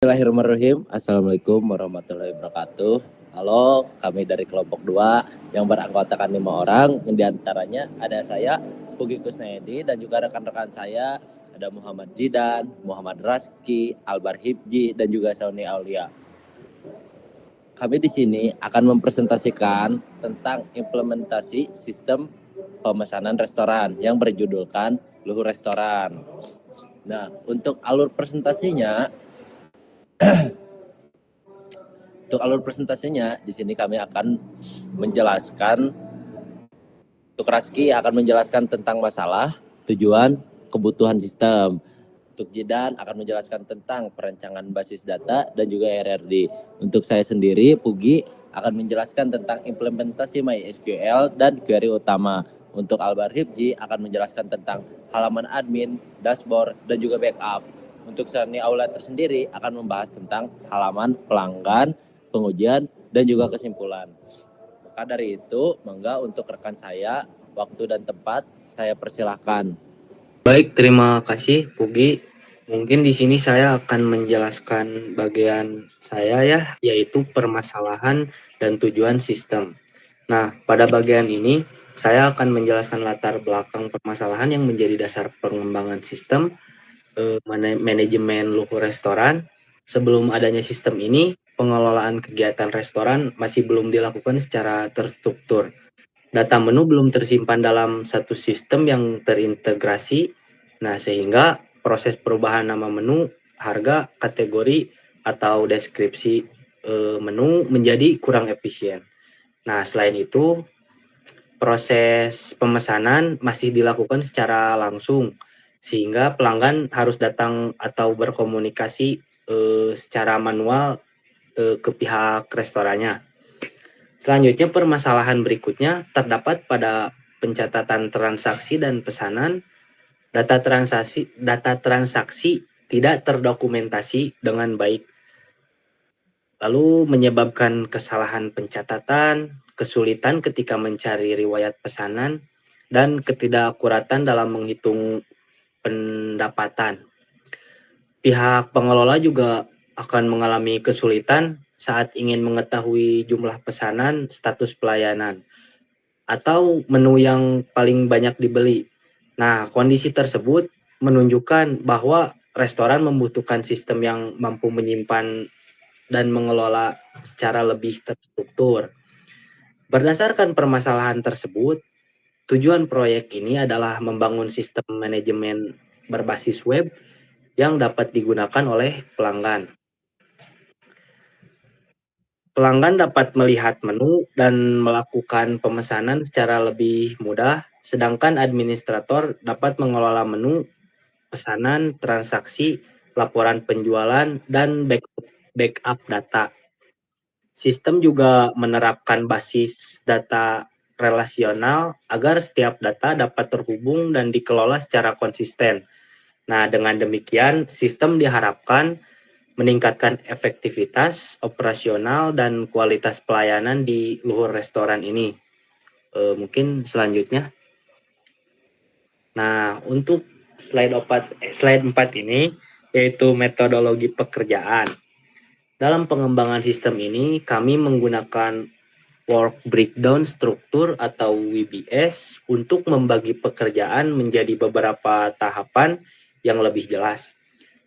Bismillahirrahmanirrahim. Assalamualaikum warahmatullahi wabarakatuh. Halo, kami dari kelompok 2 yang beranggotakan 5 orang. Yang diantaranya ada saya, Pugi Kusnaedi, dan juga rekan-rekan saya ada Muhammad Jidan, Muhammad Raski, Albar Hibji, dan juga Sauni Aulia. Kami di sini akan mempresentasikan tentang implementasi sistem pemesanan restoran yang berjudulkan Luhur Restoran. Nah, untuk alur presentasinya di sini kami akan menjelaskan, untuk Raski akan menjelaskan tentang masalah, tujuan, kebutuhan sistem. Untuk Jidan akan menjelaskan tentang perancangan basis data dan juga RRD. Untuk saya sendiri, Pugi, akan menjelaskan tentang implementasi MySQL dan query utama. Untuk Albar Hibji akan menjelaskan tentang halaman admin, dashboard, dan juga backup. Untuk Sani Aula tersendiri akan membahas tentang halaman pelanggan, pengujian, dan juga kesimpulan. Maka dari itu, mangga untuk rekan saya, waktu dan tempat saya persilahkan. Baik, terima kasih Pugi. Mungkin di sini saya akan menjelaskan bagian saya ya, yaitu permasalahan dan tujuan sistem. Nah, pada bagian ini saya akan menjelaskan latar belakang permasalahan yang menjadi dasar pengembangan sistem manajemen luhur restoran. Sebelum adanya sistem ini, pengelolaan kegiatan restoran masih belum dilakukan secara terstruktur. Data menu belum tersimpan dalam satu sistem yang terintegrasi. Nah, sehingga proses perubahan nama menu, harga, kategori, atau deskripsi menu menjadi kurang efisien. Nah, selain itu, proses pemesanan masih dilakukan secara langsung, sehingga pelanggan harus datang atau berkomunikasi secara manual ke pihak restorannya. Selanjutnya, permasalahan berikutnya terdapat pada pencatatan transaksi dan pesanan. Data transaksi tidak terdokumentasi dengan baik, lalu menyebabkan kesalahan pencatatan, kesulitan ketika mencari riwayat pesanan, dan ketidakakuratan dalam menghitung pendapatan. Pihak pengelola juga akan mengalami kesulitan saat ingin mengetahui jumlah pesanan, status pelayanan, atau menu yang paling banyak dibeli. Nah, kondisi tersebut menunjukkan bahwa restoran membutuhkan sistem yang mampu menyimpan dan mengelola secara lebih terstruktur. Berdasarkan permasalahan tersebut, tujuan proyek ini adalah membangun sistem manajemen berbasis web yang dapat digunakan oleh pelanggan. Pelanggan dapat melihat menu dan melakukan pemesanan secara lebih mudah, sedangkan administrator dapat mengelola menu, pesanan, transaksi, laporan penjualan, dan backup data. Sistem juga menerapkan basis data relasional agar setiap data dapat terhubung dan dikelola secara konsisten. Nah, dengan demikian, sistem diharapkan meningkatkan efektivitas operasional dan kualitas pelayanan di luhur restoran ini. Mungkin selanjutnya. Nah, untuk slide 4 ini, yaitu metodologi pekerjaan. Dalam pengembangan sistem ini, kami menggunakan work breakdown struktur atau WBS untuk membagi pekerjaan menjadi beberapa tahapan yang lebih jelas.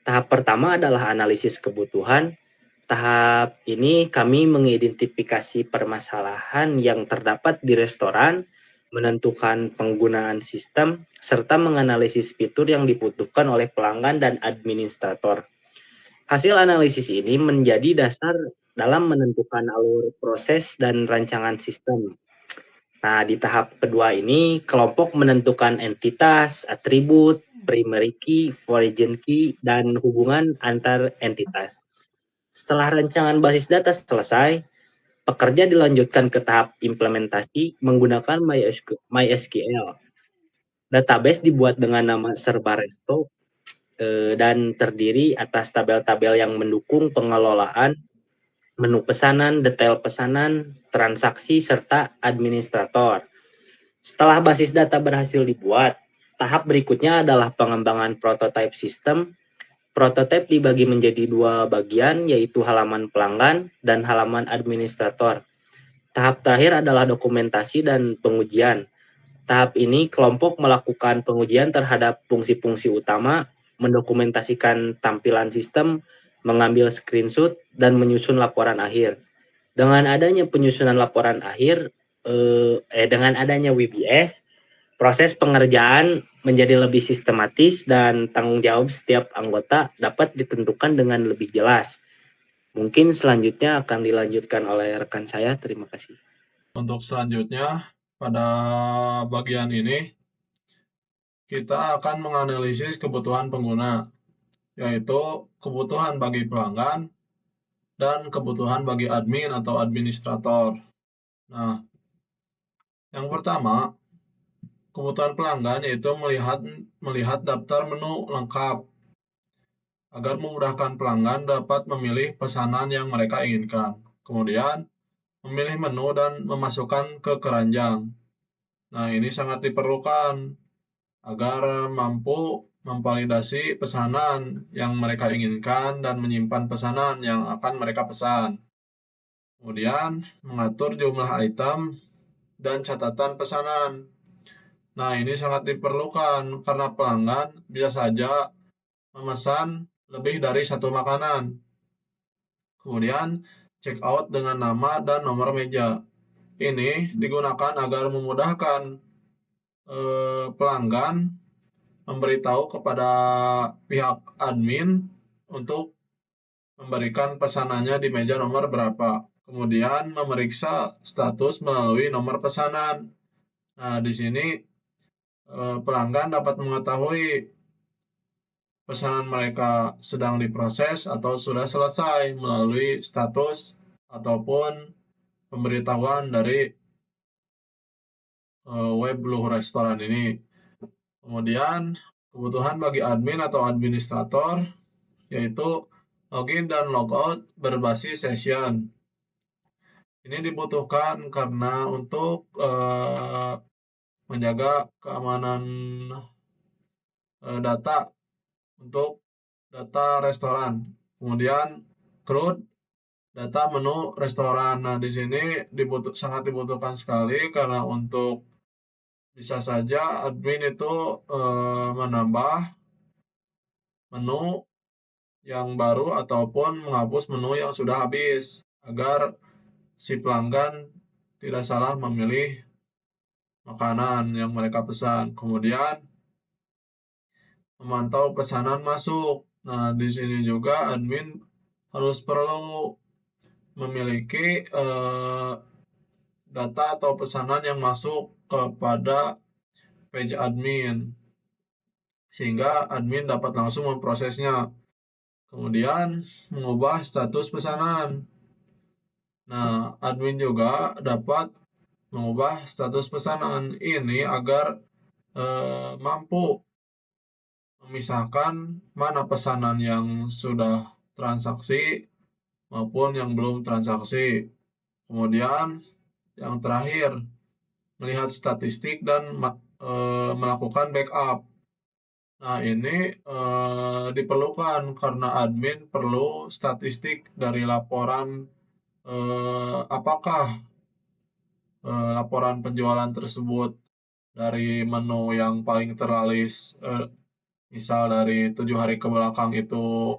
Tahap pertama adalah analisis kebutuhan. Tahap ini kami mengidentifikasi permasalahan yang terdapat di restoran, menentukan penggunaan sistem, serta menganalisis fitur yang dibutuhkan oleh pelanggan dan administrator. Hasil analisis ini menjadi dasar dalam menentukan alur proses dan rancangan sistem. Nah, di tahap kedua ini, kelompok menentukan entitas, atribut, primary key, origin key, dan hubungan antar entitas. Setelah rancangan basis data selesai, pekerja dilanjutkan ke tahap implementasi menggunakan MySQL. Database dibuat dengan nama Serbaresto dan terdiri atas tabel-tabel yang mendukung pengelolaan menu pesanan, detail pesanan, transaksi, serta administrator. Setelah basis data berhasil dibuat, tahap berikutnya adalah pengembangan prototype sistem. Prototipe dibagi menjadi dua bagian, yaitu halaman pelanggan dan halaman administrator. Tahap terakhir adalah dokumentasi dan pengujian. Tahap ini kelompok melakukan pengujian terhadap fungsi-fungsi utama, mendokumentasikan tampilan sistem, mengambil screenshot, dan menyusun laporan akhir. Dengan adanya penyusunan laporan akhir, dengan adanya WBS, proses pengerjaan menjadi lebih sistematis dan tanggung jawab setiap anggota dapat ditentukan dengan lebih jelas. Mungkin selanjutnya akan dilanjutkan oleh rekan saya. Terima kasih. Untuk selanjutnya, pada bagian ini, kita akan menganalisis kebutuhan pengguna, yaitu kebutuhan bagi pelanggan dan kebutuhan bagi admin atau administrator. Nah, yang pertama, kebutuhan pelanggan yaitu melihat daftar menu lengkap agar memudahkan pelanggan dapat memilih pesanan yang mereka inginkan. Kemudian, memilih menu dan memasukkan ke keranjang. Nah, ini sangat diperlukan agar mampu memvalidasi pesanan yang mereka inginkan dan menyimpan pesanan yang akan mereka pesan. Kemudian, mengatur jumlah item dan catatan pesanan. Nah, ini sangat diperlukan karena pelanggan bisa saja memesan lebih dari satu makanan. Kemudian, check out dengan nama dan nomor meja. Ini digunakan agar memudahkan pelanggan memberitahu kepada pihak admin untuk memberikan pesanannya di meja nomor berapa. Kemudian memeriksa status melalui nomor pesanan. Nah, di sini pelanggan dapat mengetahui pesanan mereka sedang diproses atau sudah selesai melalui status ataupun pemberitahuan dari web Luhur Restoran ini. Kemudian, kebutuhan bagi admin atau administrator yaitu login dan logout berbasis session. Ini dibutuhkan karena untuk menjaga keamanan data untuk data restoran. Kemudian CRUD, data menu restoran. Nah, di sini sangat dibutuhkan sekali karena untuk bisa saja admin itu menambah menu yang baru ataupun menghapus menu yang sudah habis agar si pelanggan tidak salah memilih makanan yang mereka pesan. Kemudian memantau pesanan masuk. Nah, di sini juga admin harus perlu memiliki data atau pesanan yang masuk kepada page admin sehingga admin dapat langsung memprosesnya. Kemudian mengubah status pesanan. Nah, admin juga dapat mengubah status pesanan ini agar mampu memisahkan mana pesanan yang sudah transaksi maupun yang belum transaksi. Kemudian yang terakhir, melihat statistik dan melakukan backup. Nah, ini diperlukan karena admin perlu statistik dari laporan apakah laporan penjualan tersebut dari menu yang paling terlaris, misal dari 7 hari ke belakang itu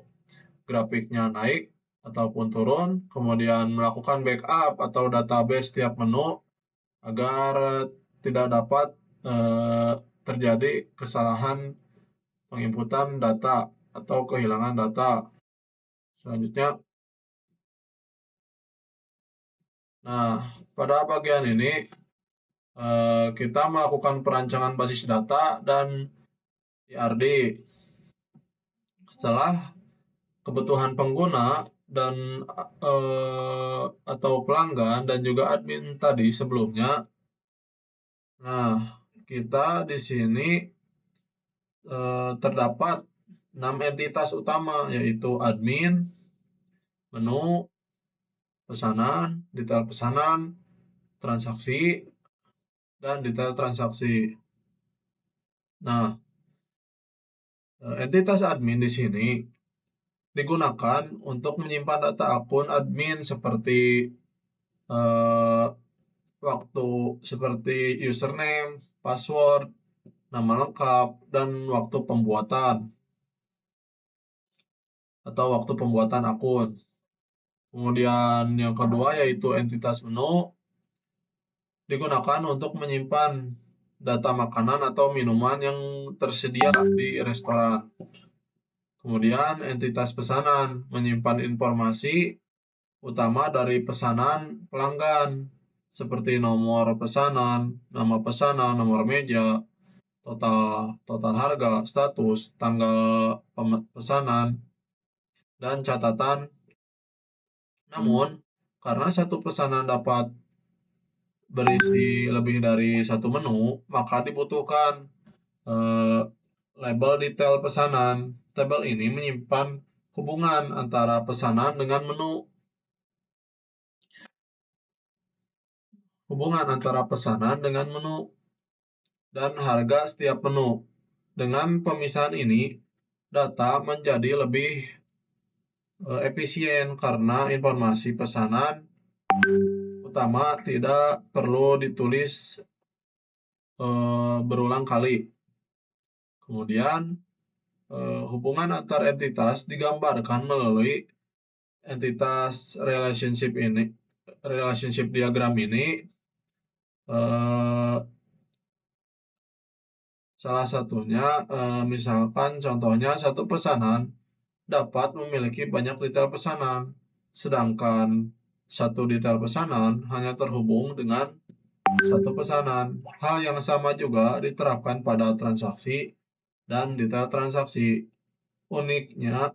grafiknya naik ataupun turun, kemudian melakukan backup atau database setiap menu agar tidak dapat terjadi kesalahan penginputan data atau kehilangan data. Selanjutnya, nah, pada bagian ini kita melakukan perancangan basis data dan IRD. Setelah kebutuhan pengguna dan atau pelanggan dan juga admin tadi sebelumnya. Nah, kita di sini terdapat 6 entitas utama yaitu admin, menu, pesanan, detail pesanan, transaksi, dan detail transaksi. Nah, entitas admin di sini digunakan untuk menyimpan data akun admin seperti eh, seperti username, password, nama lengkap, dan waktu pembuatan atau waktu pembuatan akun. Kemudian yang kedua yaitu entitas menu digunakan untuk menyimpan data makanan atau minuman yang tersedia di restoran. Kemudian entitas pesanan menyimpan informasi utama dari pesanan pelanggan seperti nomor pesanan, nama pesanan, nomor meja, total harga, status, tanggal pesanan, dan catatan. Namun, karena satu pesanan dapat berisi lebih dari satu menu, maka dibutuhkan label detail pesanan. Tabel ini menyimpan hubungan antara pesanan dengan menu. Hubungan antara pesanan dengan menu dan harga setiap menu. Dengan pemisahan ini, data menjadi lebih efisien karena informasi pesanan utama tidak perlu ditulis berulang kali. Kemudian hubungan antar entitas digambarkan melalui entitas relationship diagram ini. Salah satunya misalkan contohnya satu pesanan dapat memiliki banyak detail pesanan, sedangkan satu detail pesanan hanya terhubung dengan satu pesanan. Hal yang sama juga diterapkan pada transaksi dan detail transaksi. Uniknya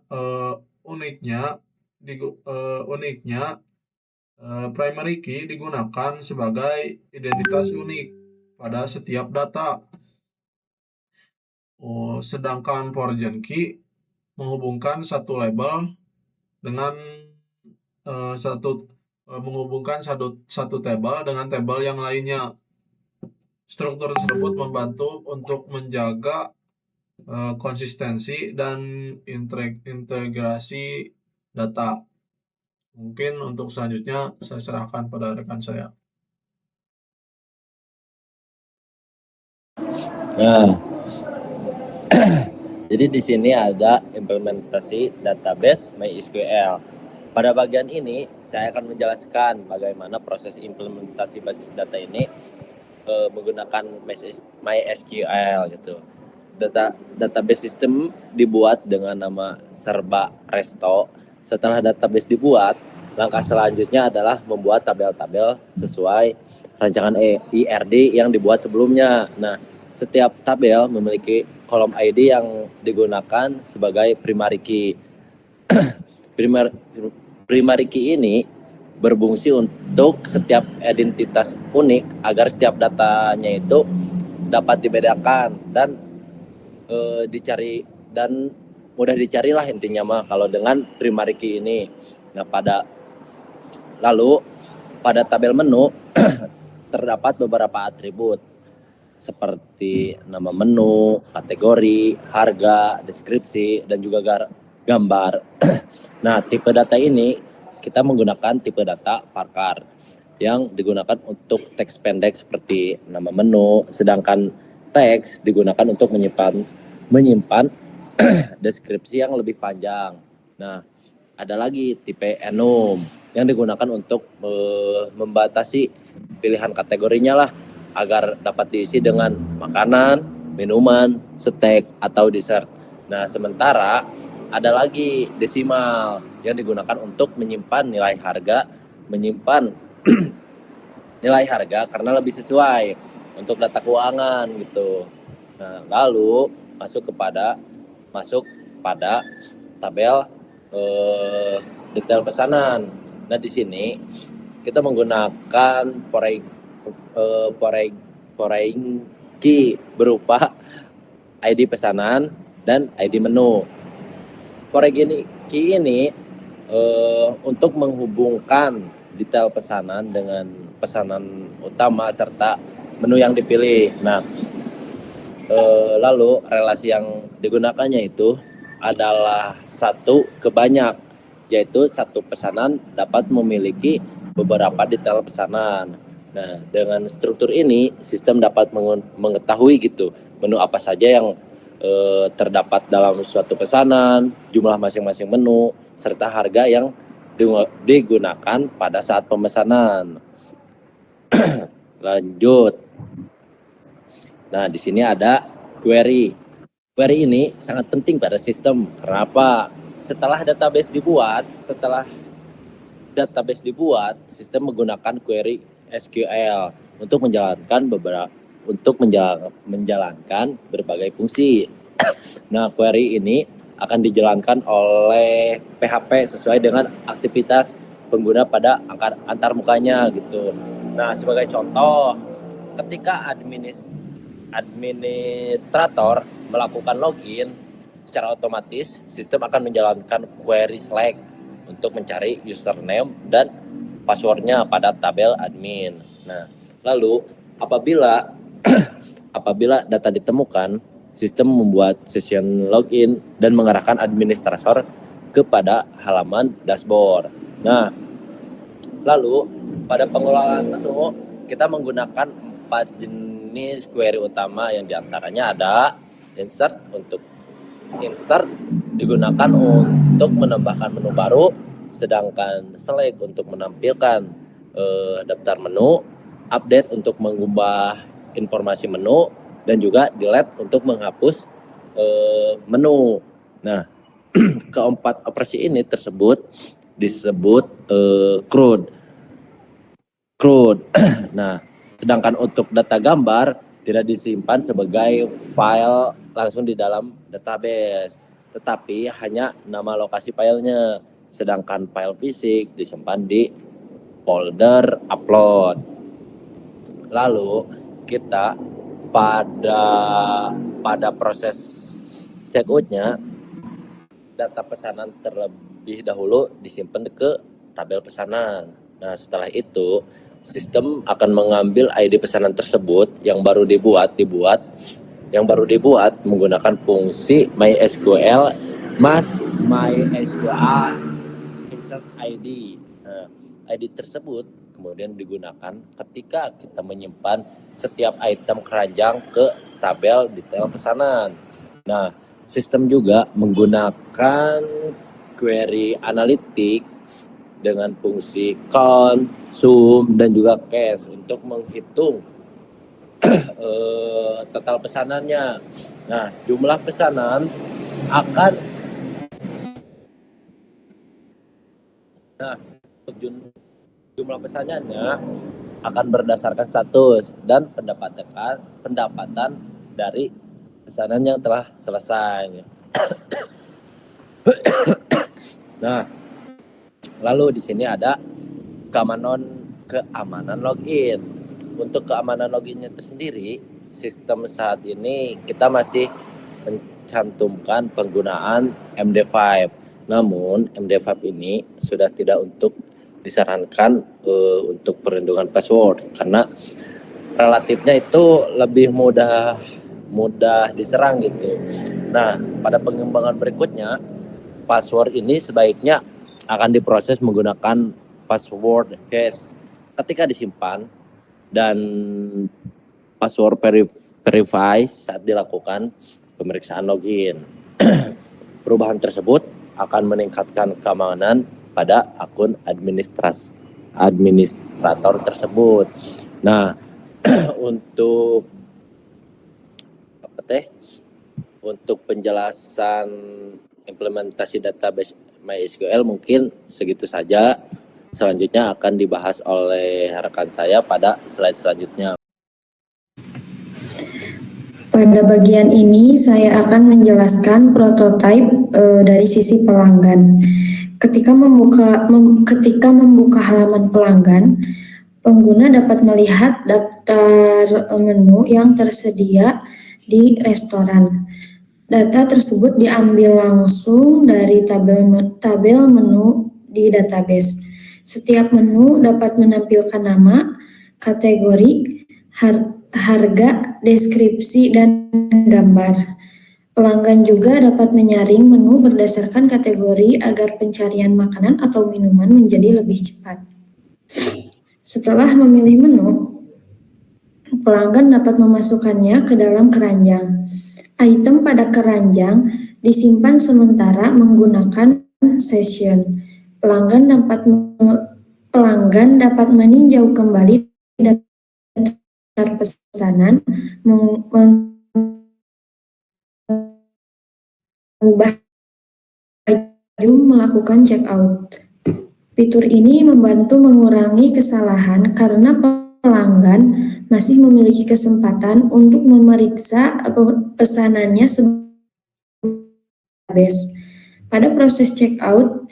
primary key digunakan sebagai identitas unik pada setiap data. Sedangkan foreign key menghubungkan satu label dengan satu tabel dengan tabel yang lainnya. Struktur tersebut membantu untuk menjaga konsistensi dan integrasi data. Mungkin untuk selanjutnya saya serahkan pada rekan saya. Nah, jadi di sini ada implementasi database MySQL. Pada bagian ini saya akan menjelaskan bagaimana proses implementasi basis data ini menggunakan MySQL gitu. Database system dibuat dengan nama Serba Resto. Setelah database dibuat, langkah selanjutnya adalah membuat tabel-tabel sesuai rancangan IRD yang dibuat sebelumnya. Nah, setiap tabel memiliki kolom ID yang digunakan sebagai primary key. Primary key ini berfungsi untuk setiap identitas unik agar setiap datanya itu dapat dibedakan dan dicari dan mudah dicari lah intinya mah kalau dengan primary key ini. Nah, pada tabel menu terdapat beberapa atribut seperti nama menu, kategori, harga, deskripsi, dan juga gambar. Nah, tipe data ini kita menggunakan tipe data Parquet yang digunakan untuk teks pendek seperti nama menu, sedangkan teks digunakan untuk menyimpan deskripsi yang lebih panjang. Nah, ada lagi tipe enum yang digunakan untuk membatasi pilihan kategorinya lah agar dapat diisi dengan makanan, minuman, steak, atau dessert. Nah, sementara ada lagi desimal yang digunakan untuk menyimpan nilai harga karena lebih sesuai untuk data keuangan gitu. Nah, lalu masuk pada tabel detail pesanan. Nah, di sini kita menggunakan foreign key berupa ID pesanan dan ID menu. Foreign key ini untuk menghubungkan detail pesanan dengan pesanan utama serta menu yang dipilih. Nah, lalu relasi yang digunakannya itu adalah satu ke banyak, yaitu satu pesanan dapat memiliki beberapa detail pesanan. Nah, dengan struktur ini, sistem dapat mengetahui gitu menu apa saja yang terdapat dalam suatu pesanan, jumlah masing-masing menu, serta harga yang digunakan pada saat pemesanan. Lanjut. Nah, di sini ada query. Query ini sangat penting pada sistem. Kenapa? Setelah database dibuat, sistem menggunakan query SQL untuk menjalankan berbagai fungsi. Nah, query ini akan dijalankan oleh PHP sesuai dengan aktivitas pengguna pada antarmukanya gitu. Nah, sebagai contoh, ketika administrator melakukan login, secara otomatis sistem akan menjalankan query select untuk mencari username dan passwordnya pada tabel admin. Nah, lalu apabila data ditemukan, sistem membuat session login dan mengarahkan administrator kepada halaman dashboard. Nah, lalu pada pengelolaan menu kita menggunakan 4 jenis query utama, yang diantaranya ada insert. Untuk insert digunakan untuk menambahkan menu baru, sedangkan select untuk menampilkan daftar menu, update untuk mengubah informasi menu, dan juga delete untuk menghapus menu. Nah, keempat operasi ini disebut CRUD. Nah, sedangkan untuk data gambar tidak disimpan sebagai file langsung di dalam database, tetapi hanya nama lokasi filenya. Sedangkan file fisik disimpan di folder upload. Lalu kita pada proses checkout-nya, data pesanan terlebih dahulu disimpan ke tabel pesanan. Nah, setelah itu sistem akan mengambil ID pesanan tersebut yang baru dibuat menggunakan fungsi MySQL insert ID. Nah, ID tersebut kemudian digunakan ketika kita menyimpan setiap item keranjang ke tabel detail pesanan. Nah, sistem juga menggunakan query analitik dengan fungsi count, sum, dan juga cache untuk menghitung total pesanannya. Nah, jumlah pesanan akan jumlah pesanannya akan berdasarkan status dan pendapatan dari pesanan yang telah selesai. Nah, lalu di sini ada keamanan login. Untuk keamanan loginnya tersendiri, sistem saat ini kita masih mencantumkan penggunaan MD5. Namun MD5 ini sudah tidak disarankan untuk perlindungan password, karena relatifnya itu lebih mudah diserang gitu. Nah, pada pengembangan berikutnya, password ini sebaiknya akan diproses menggunakan password hash ketika disimpan, dan password verify saat dilakukan pemeriksaan login. Perubahan tersebut akan meningkatkan keamanan pada akun administrator tersebut. Nah, untuk penjelasan implementasi database MySQL mungkin segitu saja. Selanjutnya akan dibahas oleh rekan saya pada slide selanjutnya. Pada bagian ini saya akan menjelaskan prototipe dari sisi pelanggan. Ketika membuka halaman pelanggan, pengguna dapat melihat daftar menu yang tersedia di restoran. Data tersebut diambil langsung dari tabel menu di database. Setiap menu dapat menampilkan nama, kategori, harga, deskripsi, dan gambar. Pelanggan juga dapat menyaring menu berdasarkan kategori agar pencarian makanan atau minuman menjadi lebih cepat. Setelah memilih menu, pelanggan dapat memasukkannya ke dalam keranjang. Item pada keranjang disimpan sementara menggunakan session. Pelanggan dapat meninjau kembali daftar pesanan, mengubah baju, melakukan check out. Fitur ini membantu mengurangi kesalahan karena pelanggan masih memiliki kesempatan untuk memeriksa pesanannya habis. Pada proses check out,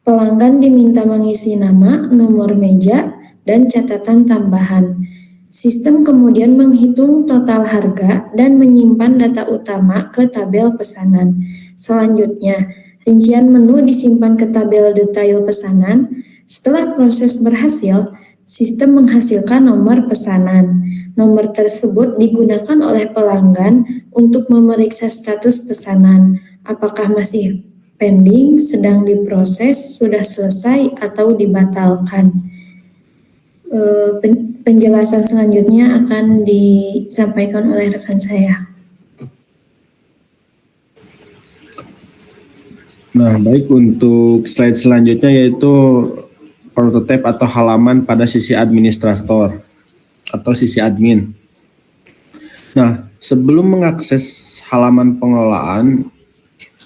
pelanggan diminta mengisi nama, nomor meja, dan catatan tambahan. Sistem kemudian menghitung total harga dan menyimpan data utama ke tabel pesanan. Selanjutnya, rincian menu disimpan ke tabel detail pesanan. Setelah proses berhasil, sistem menghasilkan nomor pesanan. Nomor tersebut digunakan oleh pelanggan untuk memeriksa status pesanan, apakah masih pending, sedang diproses, sudah selesai, atau dibatalkan. Penjelasan selanjutnya akan disampaikan oleh rekan saya. Nah, baik, untuk slide selanjutnya yaitu prototipe atau halaman pada sisi administrator atau sisi admin. Nah, sebelum mengakses halaman pengelolaan,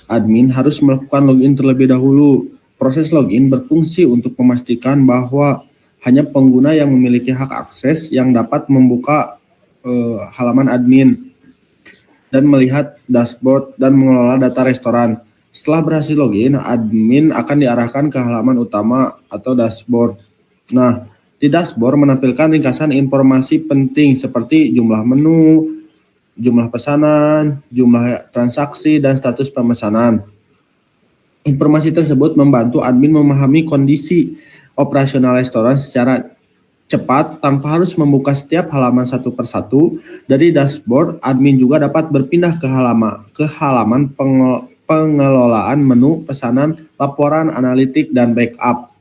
admin harus melakukan login terlebih dahulu. Proses login berfungsi untuk memastikan bahwa hanya pengguna yang memiliki hak akses yang dapat membuka halaman admin dan melihat dashboard dan mengelola data restoran. Setelah berhasil login, admin akan diarahkan ke halaman utama atau dashboard. Nah, di dashboard menampilkan ringkasan informasi penting seperti jumlah menu, jumlah pesanan, jumlah transaksi, dan status pemesanan. Informasi tersebut membantu admin memahami kondisi operasional restoran secara cepat tanpa harus membuka setiap halaman satu persatu. Dari dashboard, admin juga dapat berpindah ke halaman pengelolaan menu, pesanan, laporan, analitik, dan backup.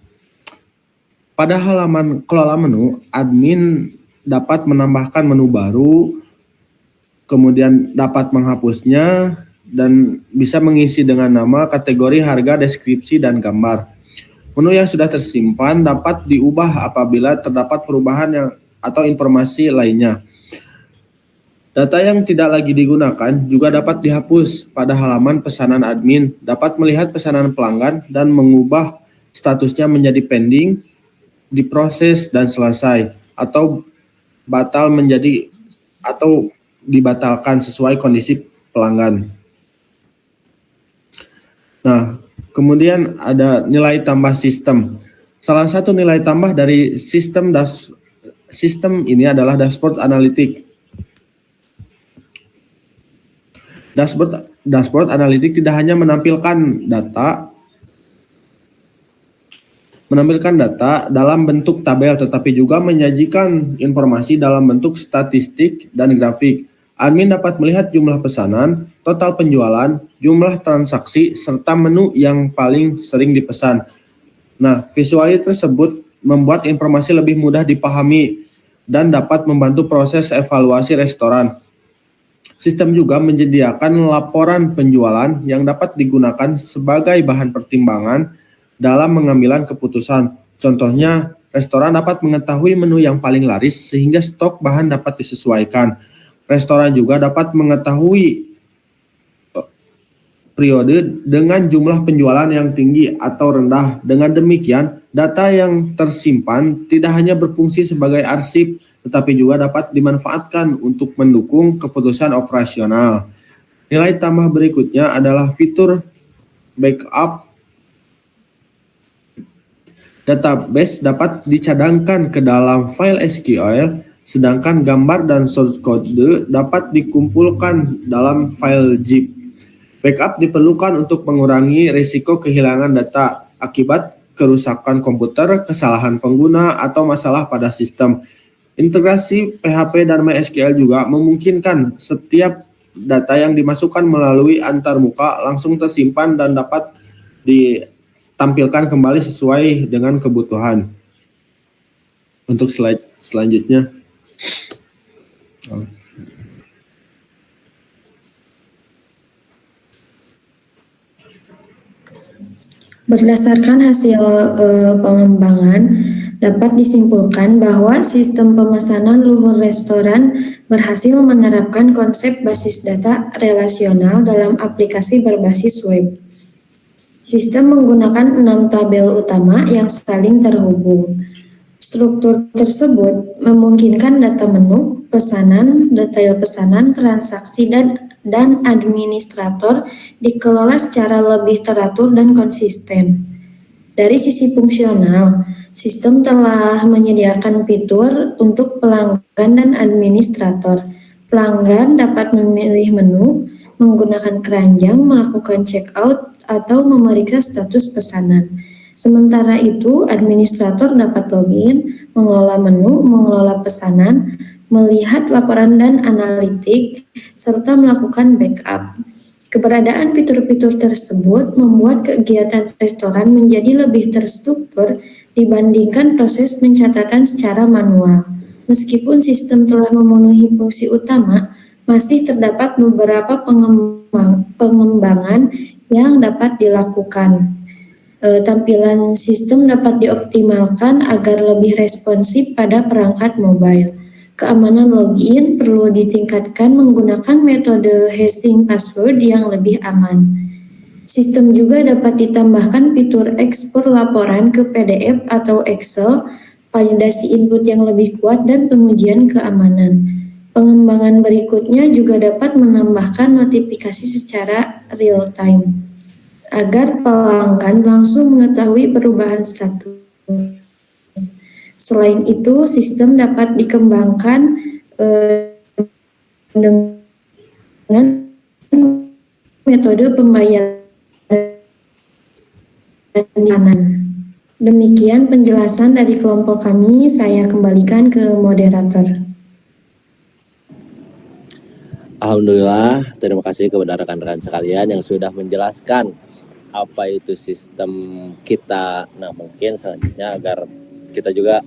Pada halaman kelola menu, admin dapat menambahkan menu baru, kemudian dapat menghapusnya, dan bisa mengisi dengan nama, kategori, harga, deskripsi, dan gambar. Menu yang sudah tersimpan dapat diubah apabila terdapat perubahan atau informasi lainnya. Data yang tidak lagi digunakan juga dapat dihapus. Pada halaman pesanan, admin dapat melihat pesanan pelanggan dan mengubah statusnya menjadi pending, diproses, dan selesai, atau dibatalkan sesuai kondisi pelanggan. Nah, kemudian ada nilai tambah sistem. Salah satu nilai tambah dari sistem ini adalah dashboard analitik. Dashboard analitik tidak hanya menampilkan data dalam bentuk tabel, tetapi juga menyajikan informasi dalam bentuk statistik dan grafik. Admin dapat melihat jumlah pesanan, total penjualan, jumlah transaksi, serta menu yang paling sering dipesan. Nah, visualisasi tersebut membuat informasi lebih mudah dipahami dan dapat membantu proses evaluasi restoran. Sistem juga menyediakan laporan penjualan yang dapat digunakan sebagai bahan pertimbangan dalam pengambilan keputusan. Contohnya, restoran dapat mengetahui menu yang paling laris sehingga stok bahan dapat disesuaikan. Restoran juga dapat mengetahui periode dengan jumlah penjualan yang tinggi atau rendah. Dengan demikian, data yang tersimpan tidak hanya berfungsi sebagai arsip, tetapi juga dapat dimanfaatkan untuk mendukung keputusan operasional. Nilai tambah berikutnya adalah fitur backup. Database dapat dicadangkan ke dalam file SQL, sedangkan gambar dan source code dapat dikumpulkan dalam file zip. Backup diperlukan untuk mengurangi risiko kehilangan data akibat kerusakan komputer, kesalahan pengguna, atau masalah pada sistem. Integrasi PHP dan MySQL juga memungkinkan setiap data yang dimasukkan melalui antarmuka langsung tersimpan dan dapat ditampilkan kembali sesuai dengan kebutuhan. Untuk slide selanjutnya. Berdasarkan hasil pengembangan, dapat disimpulkan bahwa sistem pemesanan luhur restoran berhasil menerapkan konsep basis data relasional dalam aplikasi berbasis web. Sistem menggunakan 6 tabel utama yang saling terhubung. Struktur tersebut memungkinkan data menu, pesanan, detail pesanan, transaksi, dan administrator dikelola secara lebih teratur dan konsisten. Dari sisi fungsional, sistem telah menyediakan fitur untuk pelanggan dan administrator. Pelanggan dapat memilih menu, menggunakan keranjang, melakukan check-out, atau memeriksa status pesanan. Sementara itu, administrator dapat login, mengelola menu, mengelola pesanan, melihat laporan dan analitik, serta melakukan backup. Keberadaan fitur-fitur tersebut membuat kegiatan restoran menjadi lebih terstruktur dibandingkan proses pencatatan secara manual. Meskipun sistem telah memenuhi fungsi utama, masih terdapat beberapa pengembangan yang dapat dilakukan. Tampilan sistem dapat dioptimalkan agar lebih responsif pada perangkat mobile. Keamanan login perlu ditingkatkan menggunakan metode hashing password yang lebih aman. Sistem juga dapat ditambahkan fitur ekspor laporan ke PDF atau Excel, validasi input yang lebih kuat, dan pengujian keamanan. Pengembangan berikutnya juga dapat menambahkan notifikasi secara real time agar pelanggan langsung mengetahui perubahan status. Selain itu, sistem dapat dikembangkan dengan metode pembayaran. Demikian penjelasan dari kelompok kami, saya kembalikan ke moderator. Alhamdulillah, terima kasih kepada rekan-rekan sekalian yang sudah menjelaskan apa itu sistem kita. Nah, mungkin selanjutnya agar kita juga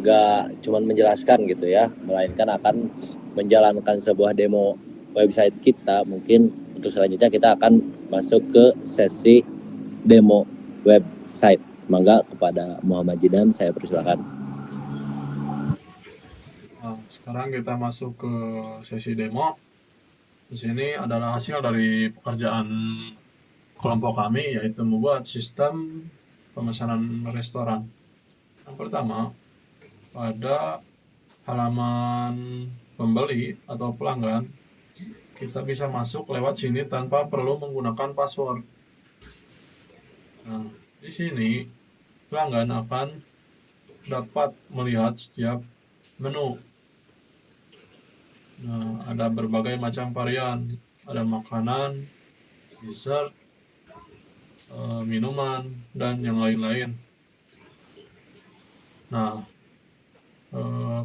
gak cuman menjelaskan gitu ya, melainkan akan menjalankan sebuah demo website kita. Mungkin untuk selanjutnya kita akan masuk ke sesi demo website. Mangga kepada Muhammad Jidan, saya persilakan. Nah, sekarang kita masuk ke sesi demo. Di sini adalah hasil dari pekerjaan kelompok kami, yaitu membuat sistem pemesanan restoran. Yang pertama, pada halaman pembeli atau pelanggan, kita bisa masuk lewat sini tanpa perlu menggunakan password. Nah, di sini pelanggan akan dapat melihat setiap menu. Nah, ada berbagai macam varian, ada makanan, dessert, minuman, dan yang lain-lain. Nah,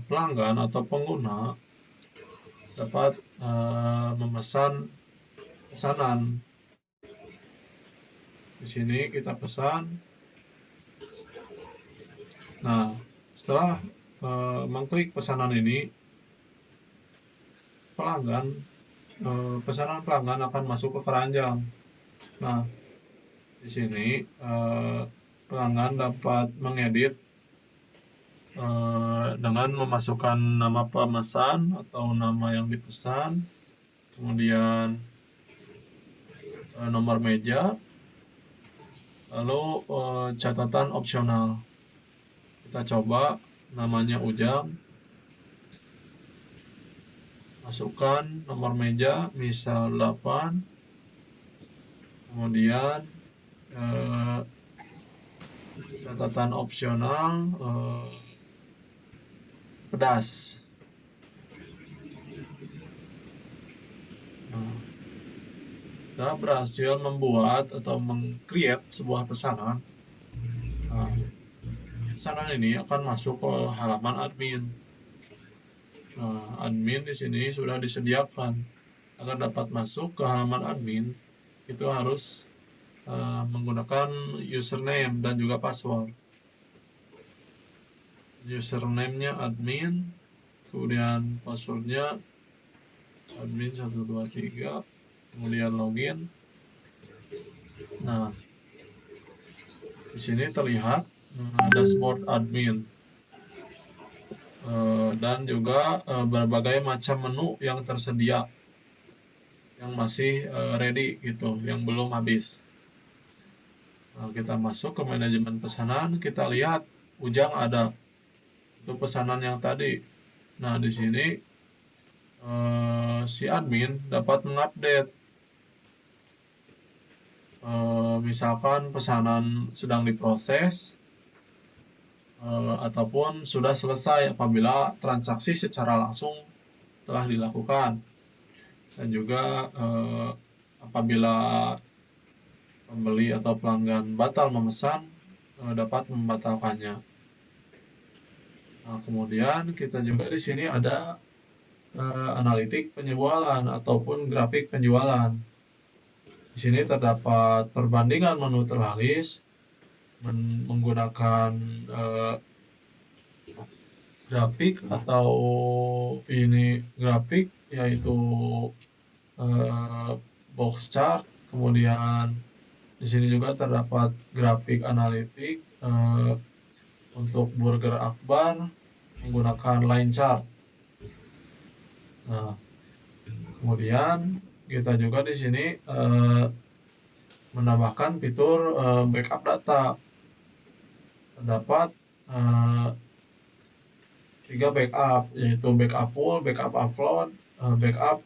pelanggan atau pengguna dapat memesan pesanan. Di sini kita pesan. Nah, setelah mengklik pesanan ini, pesanan pelanggan akan masuk ke keranjang. Nah, di sini pelanggan dapat mengedit dengan memasukkan nama pemesan atau nama yang dipesan, kemudian nomor meja, lalu catatan opsional. Kita coba namanya Ujang, masukkan nomor meja misal 8, kemudian catatan opsional pedas. Nah, kita berhasil membuat atau meng-create sebuah pesanan. Nah, pesanan ini akan masuk ke halaman admin. Nah, admin di sini sudah disediakan agar dapat masuk ke halaman admin itu harus menggunakan username dan juga password. Username-nya admin, kemudian passwordnya admin 123, kemudian login. Nah, di sini terlihat dashboard admin dan juga berbagai macam menu yang tersedia yang masih ready gitu, yang belum habis. Nah, kita masuk ke manajemen pesanan, kita lihat Ujang ada. Itu pesanan yang tadi. Nah, di sini si admin dapat mengupdate. Misalkan pesanan sedang diproses ataupun sudah selesai apabila transaksi secara langsung telah dilakukan. Dan juga apabila pembeli atau pelanggan batal memesan dapat membatalkannya. Nah, kemudian kita juga di sini ada analitik penjualan ataupun grafik penjualan. Di sini terdapat perbandingan menu terlaris menggunakan grafik atau ini grafik yaitu box chart. Kemudian di sini juga terdapat grafik analitik untuk Burger Akbar menggunakan line chart. Nah, kemudian kita juga di sini menambahkan fitur backup data. Terdapat 3 backup, yaitu backup full, backup upload, backup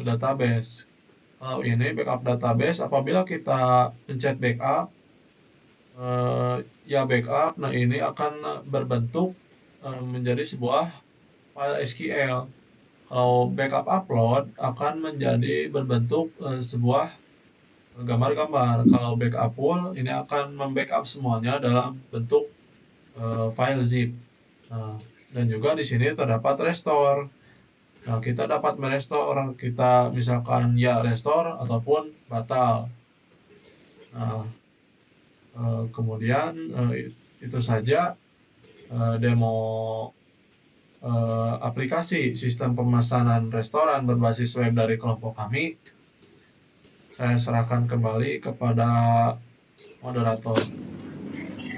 database. Kalau ini backup database, apabila kita pencet backup, ya backup, nah ini akan berbentuk menjadi sebuah file SQL. Kalau backup upload akan menjadi berbentuk sebuah gambar-gambar. Kalau backup full ini akan membackup semuanya dalam bentuk file zip. Nah, dan juga di sini terdapat restore. Nah, kita dapat merestore, kita misalkan ya restore ataupun batal. Nah, kemudian itu saja demo aplikasi sistem pemesanan restoran berbasis web dari kelompok kami. Saya serahkan kembali kepada moderator.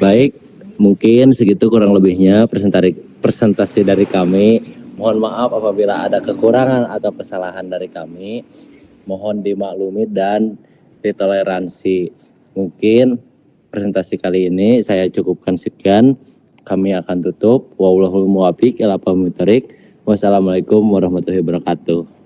Baik, mungkin segitu kurang lebihnya presentasi dari kami. Mohon maaf apabila ada kekurangan atau kesalahan dari kami. Mohon dimaklumi dan ditoleransi. Mungkin presentasi kali ini saya cukupkan sekian. Kami akan tutup. Wallahul muwaffiq ila aqwamit thoriq. Wassalamualaikum warahmatullahi wabarakatuh.